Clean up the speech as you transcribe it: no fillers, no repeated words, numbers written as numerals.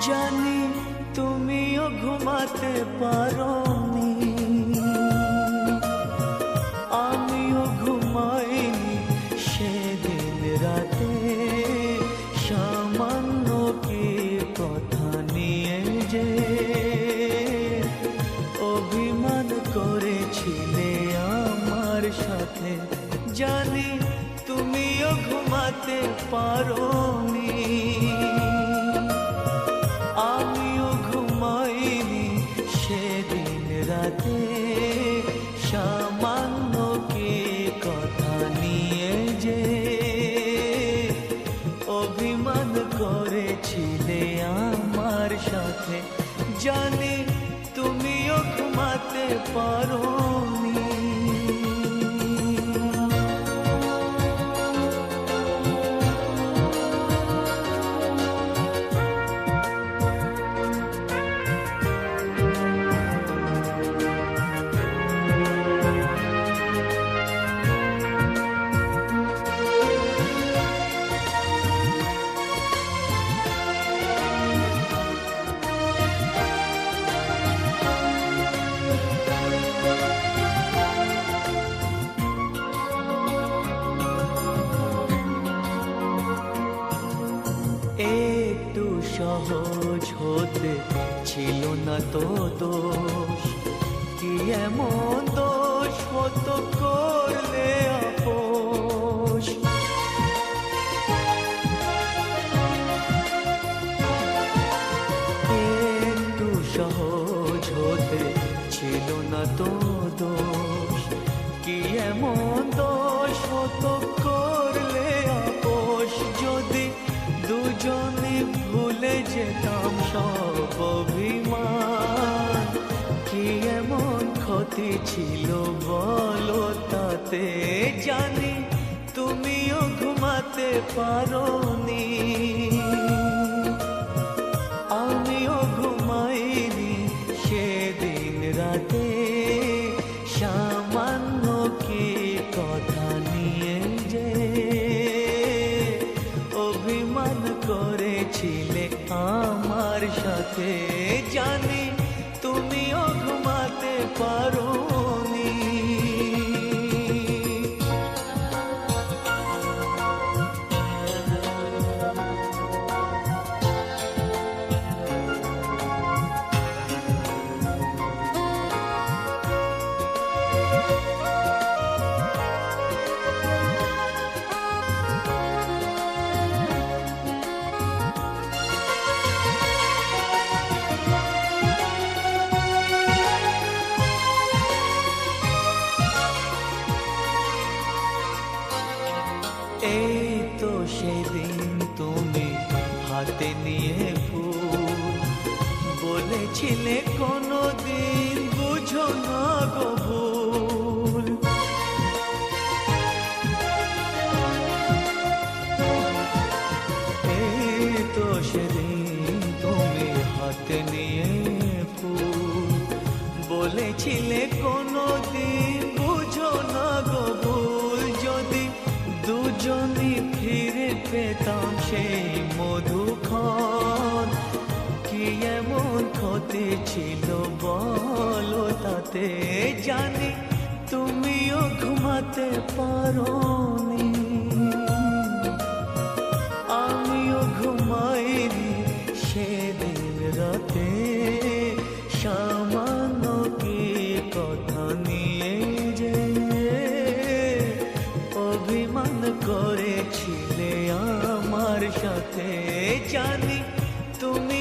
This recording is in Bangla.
জানি তুমিও ঘুমাতে পারোনি, আমিও ঘুমাইনি সেদিন রাতে। সামান্য কি কথা নিয়ে যে অভিমান করেছিলে আমার সাথে, জানি তুমিও ঘুমাতে পারোনি, আমিও ঘুমাইনি সেদিন রাতে। সামান্য কি কথা নিয়ে যে অভিমান করেছিলে আমার সাথে, জানি তুমিও ঘুমাতে পারোনি। একটু সহজ হতে ছিল না তো দোষ, কি এমন দোষ হতো করলে আপোষ। একটু সহজ হতে ছিল না তো দোষ, কি এমন দোষ হতো করলে আপোষ। যদি দুজনে ভুলে যেতাম সব অভিমান, কি এমন ক্ষতি ছিল বলো তাতে। জানি তুমিও ঘুমাতে পারোনি, আমিও ঘুমাইনি সেদিন রাতে। সামান্য কি কথা নিয়ে যে অভিমান করেছিলে আমার সাথে, জানি তুমিও ঘুমাতে পারোনি। এই তো সেদিন তুমি হাতে নিয়ে ফুল, বলেছিলে কোনোদিন বুঝো না গো ভুল। এই তো সেদিন তুমি হাতে নিয়ে ফুল, বলেছিলে কোনোদিন বুঝো না গো ভুল। যদি দুজনই ফিরে পেতাম সেই মধুক্ষণ, কি এমন ক্ষতি ছিল বলো তাতে। জানি তুমিও ঘুমাতে পারোনি, আমিও ঘুমাইনি সেদিন রাতে। সামান্য কি কথা নিয়ে যে অভিমান করেছিলে আমার সাথে, জানি তুমি